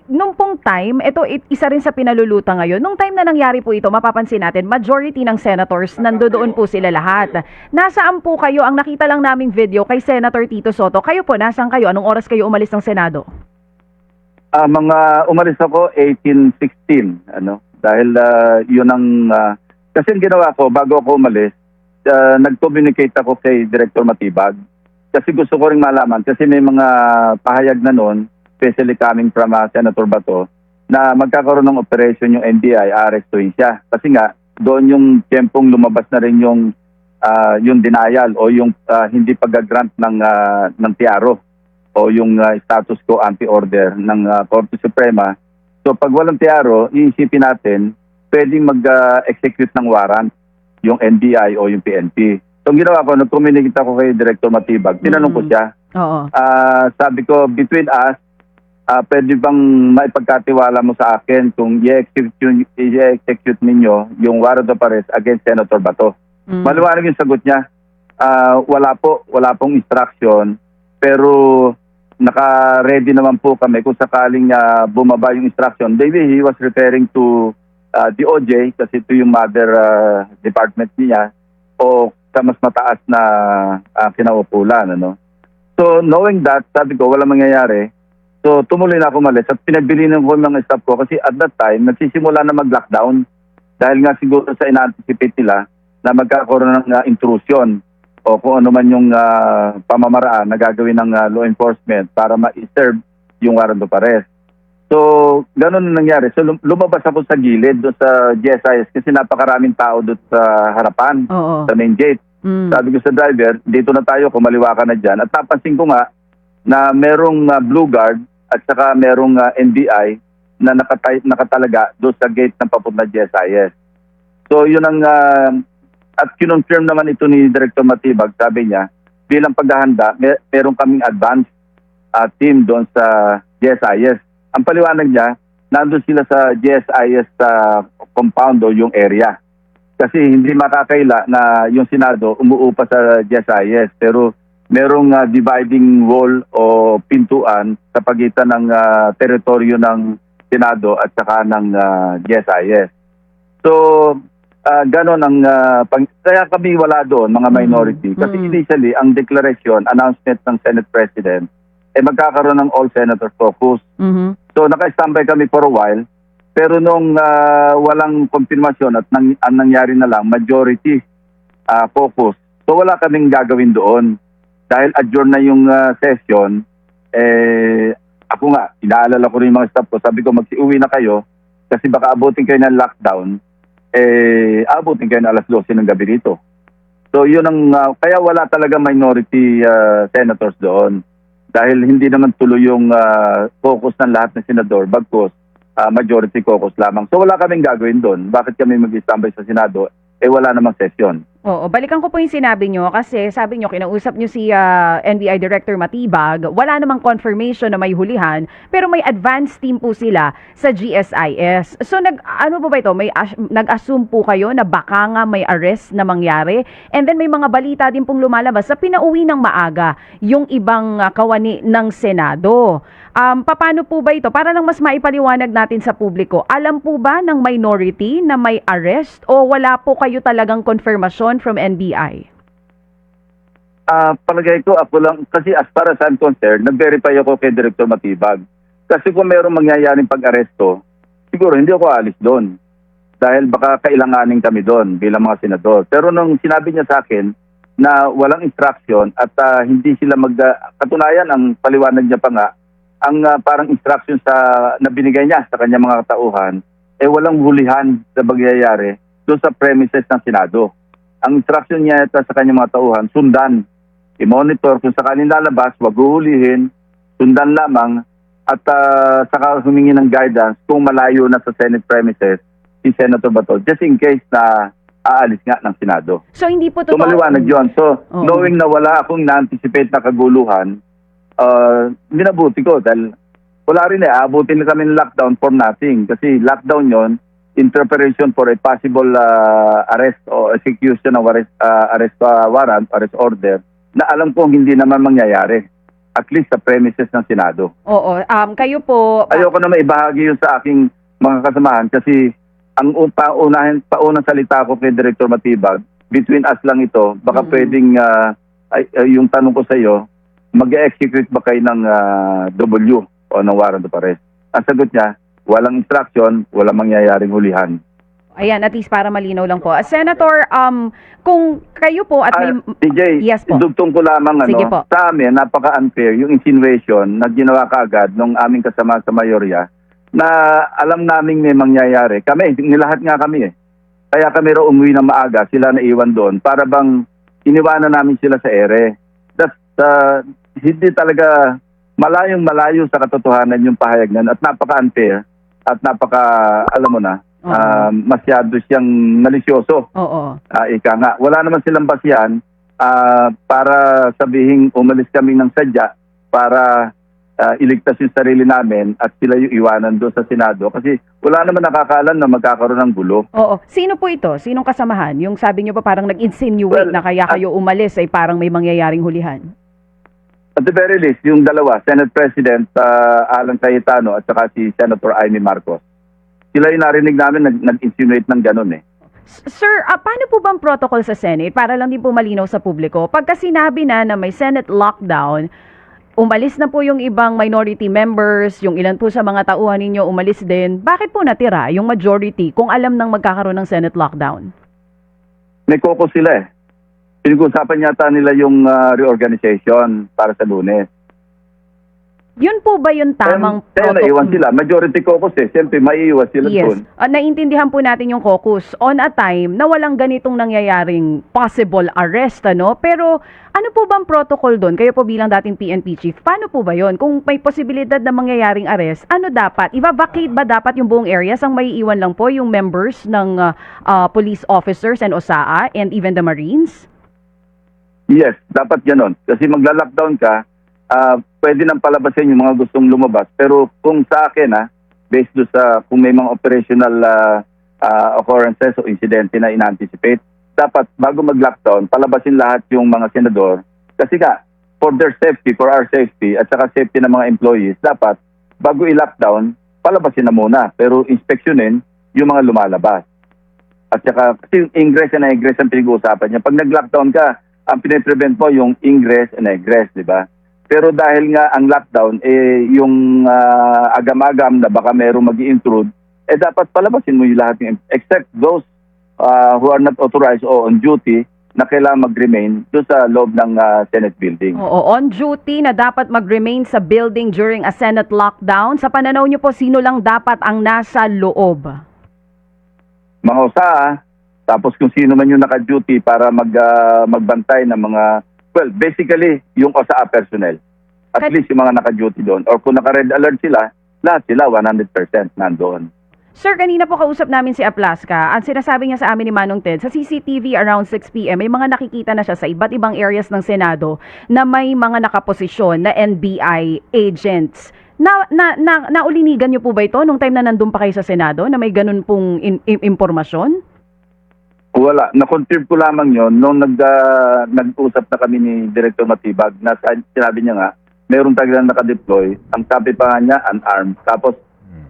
nung pong time, ito isa rin sa pinaluluta ngayon, nung time na nangyari po ito, mapapansin natin, majority ng senators, nandoon po sila lahat. Nasaan po kayo? Ang nakita lang naming video kay Senator Tito Soto. Kayo po, nasaan kayo? Anong oras kayo umalis ng Senado? Mga umalis ako 18:16, dahil yun ang kasi ang ginawa ko bago ako umalis, nag-communicate ako kay Director Matibag kasi gusto ko ring malaman kasi may mga pahayag na noon, especially coming from Senator Bato, na magkakaroon ng operation yung NBI, arestuin siya. Kasi nga doon yung tiyempong lumabas na rin yung denial o yung hindi pag-grant ng TIARO o yung status quo anti-order ng Korte Suprema. So pag walang TIARO, iisipin natin, pwedeng mag-execute ng warrant yung NBI o yung PNP. So ang ginawa ko, nag-communicate ako kay Director Matibag. Tinanong ko siya. Oo. Sabi ko, between us, pwede bang maipagkatiwala mo sa akin kung i-execute ninyo yung warrant of arrest against Senator Bato? Maliwanag yung sagot niya. Wala pong instruction, pero naka-ready naman po kami kung sakaling bumaba yung instruction. Maybe he was referring to DOJ kasi ito yung mother department niya o sa mas mataas na kinauukulan. So knowing that, sabi ko wala mangyayari. So tumuloy na ako umalis at pinagbilinan ko ng staff ko kasi at that time nagsisimula na mag-lockdown dahil nga siguro sa ina-anticipate nila na magkakaroon ng intrusion o kung ano man yung pamamaraan na gagawin ng law enforcement para ma-serve yung warrant of arrest. So, ganun na nangyari. So, lumabas ako sa gilid doon sa GSIS kasi napakaraming tao doon sa harapan, sa main gate. Sabi ko sa driver, dito na tayo, kumaliwa ka na dyan. At napansin ko nga na merong blue guard at saka merong NBI na nakatalaga doon sa gate ng papunta GSIS. So, yun ang... at kinonfirm naman ito ni Director Matibag, sabi niya, bilang paghahanda, meron kaming advance team doon sa GSIS. Ang paliwanag niya, nandun sila sa GSIS compound o yung area. Kasi hindi makakaila na yung Senado umuupa sa GSIS. Pero merong dividing wall o pintuan sa pagitan ng teritoryo ng Senado at saka ng GSIS. So, ganon ang kaya kami wala doon, mga minority. Kasi initially, ang declaration, announcement ng Senate President, magkakaroon ng all senator caucus. So naka-standby kami for a while, pero nung walang konfirmasyon at ang nangyari na lang, majority caucus. So wala kaming gagawin doon. Dahil adjourn na yung session, ako nga, inaalala ko rin yung mga staff ko, sabi ko magsiuwi na kayo kasi baka abutin kayo ng lockdown, abutin kayo na alas 12 ng gabi dito. So yun ang, kaya wala talaga minority senators doon. Dahil hindi naman tuloy yung focus ng lahat ng senador, bagkus majority caucus lamang. So wala kaming gagawin doon. Bakit kami mag-istambay sa Senado? Wala namang session. Oo, balikan ko po yung sinabi nyo kasi sabi nyo, kinausap nyo si NBI Director Matibag, wala namang confirmation na may hulihan, pero may advance team po sila sa GSIS. So ano po ba ito? Nag-assume po kayo na baka nga may arrest na mangyari? And then may mga balita din pong lumalabas sa pinauwi ng maaga yung ibang kawani ng Senado. Paano po ba ito? Para lang mas maipaliwanag natin sa publiko, alam po ba ng minority na may arrest o wala po kayo talagang confirmation from NBI? Palagay ko ako lang, kasi as far as I'm concerned, nag-verify ako kay Director Matibag. Kasi kung mayroong mangyayaring pag-aresto, siguro hindi ako alis doon. Dahil baka kailanganin kami doon bilang mga senador. Pero nung sinabi niya sa akin na walang instruction at hindi sila katunayan, ang paliwanag niya pa nga, ang parang instruction na binigay niya sa kanyang mga katauhan, walang hulihan sa mangyayari doon sa premises ng Senado. Ang instruction niya sa kanyang mga tauhan, sundan, i-monitor kung sakaling lalabas, wag uhulihin, sundan lamang, at saka humingi ng guidance kung malayo na sa Senate premises si Senator Bato, just in case na aalis nga ng Senado. So hindi po totoo? So maliwanag yun. So knowing na wala akong na-anticipate na kaguluhan, minabuti ko dahil wala rin abutin na kami ng lockdown for nothing. Kasi lockdown yon in preparation for a possible arrest o execution of arrest warrant, arrest order, na alam kong hindi naman mangyayari. at least sa premises ng Senado. Oo, kayo po... Ayoko na maibahagi yun sa aking mga kasamahan kasi ang paunang salita ko kay Director Matibag, between us lang ito, baka pwedeng yung tanong ko sa iyo, mag-execute ba kayo ng W o ng warrant of arrest? Ang sagot niya, walang instruction, walang mangyayaring hulihan. Ayan, at least para malinaw lang po. Senator, kung kayo po at may... TJ, Yes po. dugtong ko lamang Sige po. sa amin, napaka-unfair yung insinuation na ginawa kaagad ng aming kasama sa mayorya na alam naming may mangyayari. Kami, nilahat nga kami eh. Kaya kami raw umuwi ng maaga, sila naiwan doon para bang iniwanan namin sila sa ere. Hindi talaga malayong-malayo sa katotohanan yung pahayag nan at napaka-unfair at alam mo na, masyado siyang malisyoso. Oo. Ika nga, wala naman silang basihan para sabihing umalis kami ng sadya para iligtas yung sarili namin at sila yung iwanan doon sa Senado kasi wala naman nakakaalam na magkakaroon ng gulo. Oo. Sino po ito? Sinong kasamahan? Yung sabi niyo pa parang nag-insinuate Well, na kaya kayo umalis ay parang may mangyayaring hulihan. At the very least, yung dalawa, Senate President Alan Cayetano at saka si Senator Amy Marcos. Sila yung narinig namin nag-insinuate ng ganun eh. Sir, paano po bang protocol sa Senate? Para lang din po malinaw sa publiko. Pagka sinabi na may Senate lockdown, umalis na po yung ibang minority members, yung ilan po sa mga tauhan ninyo umalis din. Bakit po natira yung majority kung alam nang magkakaroon ng Senate lockdown? May caucus sila eh. Pinag-usapan yata nila yung reorganization para sa Lunes. Yun po ba yung tamang Kaya naiwan sila. Majority caucus eh. Siyempre, maiiwas sila doon. Naintindihan po natin yung caucus on a time na walang ganitong nangyayaring possible arrest, ano? Pero ano po bang protocol doon? Kayo po bilang dating PNP chief, paano po ba yun? Kung may posibilidad na mangyayaring arrest, ano dapat? I-vacate ba dapat yung buong areas? Ang maiiwan lang po yung members ng police officers and OSAA and even the Marines? Yes, dapat ganon. Kasi magla-lockdown ka, pwede nang palabasin yung mga gustong lumabas. Pero kung sa akin, based do sa kung may mga operational occurrences o insidente na in-anticipate, dapat bago mag-lockdown, palabasin lahat yung mga senador. Kasi nga, for their safety, for our safety, at saka safety ng mga employees, dapat bago i-lockdown, palabasin na muna. Pero inspeksyonin yung mga lumalabas. At saka, kasi yung ingress and egress ang pinag-uusapan niya. Pag nag-lockdown ka, ang piniprevent mo yung ingress and egress, di ba? Pero dahil nga ang lockdown, yung agam-agam na baka merong mag-i-intrude, dapat palabasin mo yung lahat, except those who are not authorized o on duty na kailangan mag-remain doon sa loob ng Senate building. Oo, on duty na dapat mag-remain sa building during a Senate lockdown. Sa pananaw niyo po, sino lang dapat ang nasa loob? Mga OSAA, tapos kung sino man yung naka-duty para magbantay ng mga, well, basically, yung OSAA personnel. At least yung mga naka-duty doon. Or kung naka-red alert sila, lahat sila 100% nandoon. Sir, kanina po kausap namin si Aplaska. Ang sinasabi niya sa amin ni Manong Ted, sa CCTV around 6 p.m., may mga nakikita na siya sa iba't ibang areas ng Senado na may mga nakaposisyon na NBI agents. Naulinigan niyo po ba ito nung time na nandun pa kayo sa Senado na may ganun pong impormasyon? Wala. Na-confirm ko lamang yon nung nag-usap na kami ni Director Matibag na sinabi niya nga, mayroong talagang naka-deploy. Ang sabi pa nga niya, unarmed. Tapos,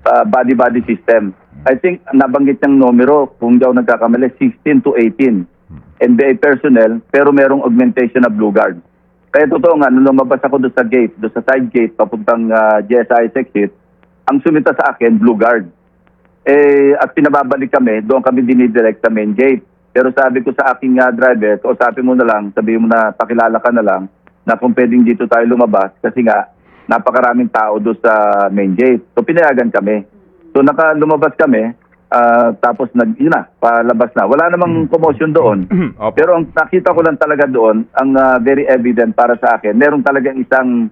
body-body system. I think, nabanggit niyang numero, kung daw nagkakamali, 16 to 18 NBI personnel, pero merong augmentation na Blue Guard. Kaya totoo nga, nung lumabas ako doon sa gate, doon sa side gate, papuntang GSIS exit, ang sumita sa akin, Blue Guard. At pinababalik kami, doon kami dinidirect sa main gate. Pero sabi ko sa aking driver, o sabi mo na lang, sabi mo na pakilala ka na lang, na kung pwedeng dito tayo lumabas, kasi nga, napakaraming tao doon sa main gate. So, pinayagan kami. So, lumabas kami, tapos, yun na, palabas na. Wala namang commotion doon. Pero ang nakita ko lang talaga doon, ang very evident para sa akin, meron talagang isang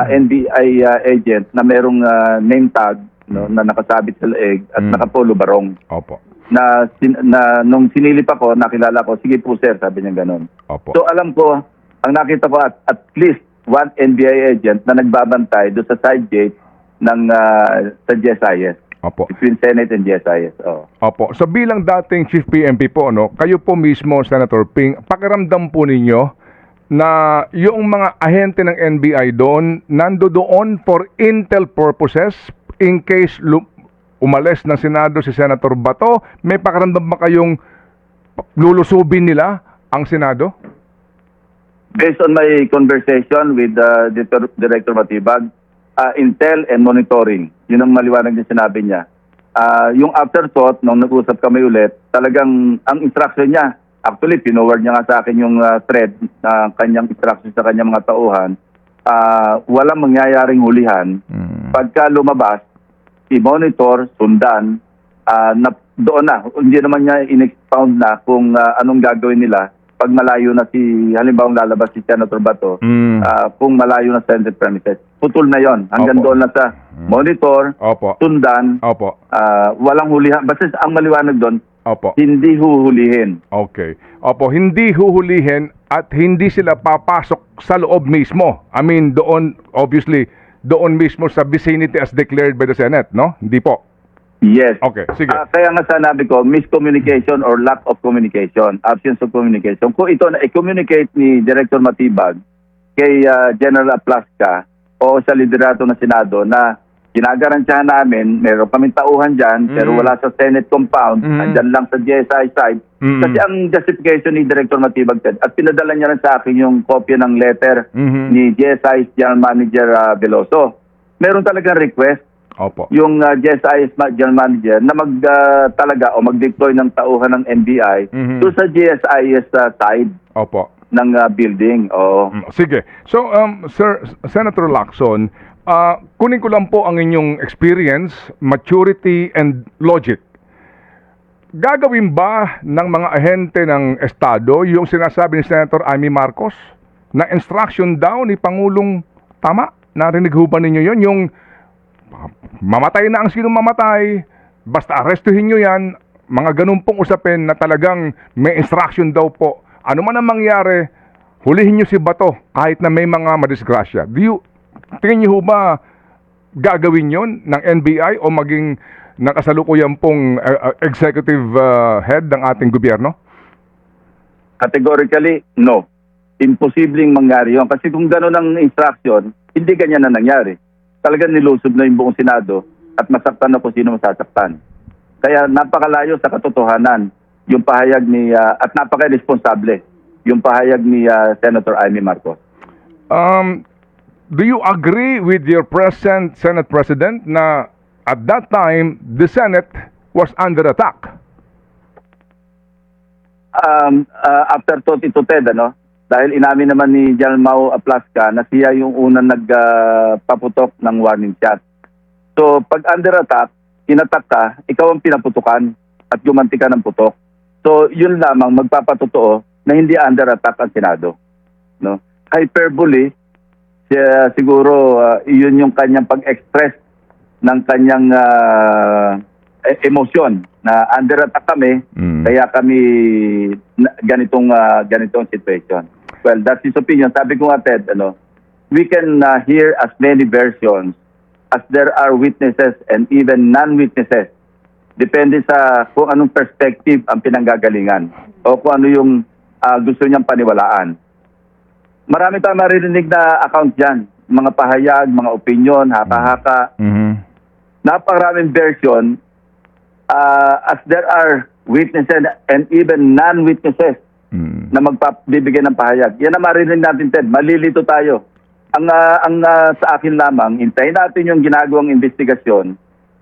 NBI agent na merong name tag, no, na nakasabit sa leeg at nakapolo barong. Opo. Na nung sinilip ako, nakilala ko, sige po sir, sabi niya gano'n. Opo. So alam ko, ang nakita ko at least one NBI agent na nagbabantay doon sa side gate ng sa GSIS. Opo. Between Senate and GSIS. Oh. Opo. So bilang dating Chief PNP po, no, kayo po mismo, Senator Ping, pakiramdam po ninyo na yung mga ahente ng NBI doon, doon for intel purposes in case umalis ng Senado si Senator Bato? May pakiramdam ba kayong lulusubin nila ang Senado? Based on my conversation with Director Matibag, intel and monitoring, yun ang maliwanag na sinabi niya. Yung afterthought, nung nag-usap kami ulit, talagang ang instruction niya, actually, pinoward niya nga sa akin yung thread na kanyang instruction sa kanyang mga tauhan, walang mangyayaring hulihan. Pagka lumabas, i-monitor, sundan, doon na. Hindi naman niya in-expound na kung anong gagawin nila pag malayo na halimbawa lalabas si Senator Bato, kung malayo na Senate premises. Putol na yon. Hanggang doon na sa monitor, sundan, walang hulihan. Basta ang maliwanag doon, hindi huhulihin. Okay. Hindi huhulihin at hindi sila papasok sa loob mismo. I mean, doon, obviously, doon mismo sa vicinity as declared by the Senate, no? Hindi po. Yes. Okay, sige. Kaya nga sanabi ko, miscommunication or lack of communication, absence of communication. Kung ito na i-communicate ni Director Matibag kay General Aplasca o sa liderato ng Senado na ginagarantiyahan namin, meron kaming tauhan dyan, pero wala sa Senate compound, andyan lang sa GSI side. Kasi ang justification ni Director Matibag at pinadala niya rin sa akin yung kopya ng letter ni GSI General Manager Veloso. Meron talagang request yung GSIS General Manager na talaga o mag-deploy ng tauhan ng NBI to sa GSIS side ng building. Sige. So, Senator Lacson, kunin ko lang po ang inyong experience, maturity, and logic. Gagawin ba ng mga ahente ng Estado yung sinasabi ni Senator Amy Marcos na instruction daw ni Pangulong, tama? Narinig ho ba ninyo yun? Yung mamatay na ang sino mamatay, basta arrestuhin nyo yan, mga ganun pong usapin na talagang may instruction daw po. Ano man ang mangyari, hulihin nyo si Bato kahit na may mga madisgrasya. Tingin nyo ba gagawin yon ng NBI o maging nakasalukuyan pong executive head ng ating gobyerno? Categorically, no. Imposibleng mangyari yun. Kasi kung gano'n ang instruction, hindi ganyan na nangyari. Talagang nilusob na yung buong Senado at masaktan na kung sino masasaktan. Kaya napakalayo sa katotohanan yung pahayag ni, at napaka-responsable yung pahayag ni Senator Amy Marcos. Do you agree with your present Senate President na at that time, the Senate was under attack? Afterthought ito, Ted, dahil inamin naman ni General Mau Aplasca na siya yung unang nagpaputok ng warning shot. So, pag under attack, inattack ka, ikaw ang pinaputukan at gumanti ka ng putok. So, yun lamang magpapatotoo na hindi under attack ang Senado. No? Hyperbole, siguro yun yung kanyang pag-express ng kanyang emosyon na under attack kami, kaya kami ganitong situation. Well, that's his opinion. Sabi ko nga, Ted, we can hear as many versions as there are witnesses and even non-witnesses. Depende sa kung anong perspective ang pinanggagalingan o kung ano yung gusto niyang paniwalaan. Marami tayong maririnig na account dyan. Mga pahayag, mga opinion, haka-haka. Napakaraming version as there are witnesses and even non-witnesses na magpabibigay ng pahayag. Yan ang maririnig natin, Ted. Malilito tayo. Ang sa akin lamang, hintayin natin yung ginagawang investigasyon.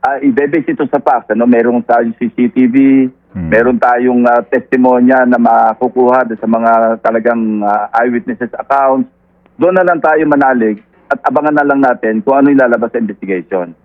I-base ito sa facts. Meron tayong CCTV, meron tayong testimonya na makukuha sa mga talagang eyewitnesses accounts. Doon na lang tayo manalig at abangan na lang natin kung ano yung lalabas sa investigation.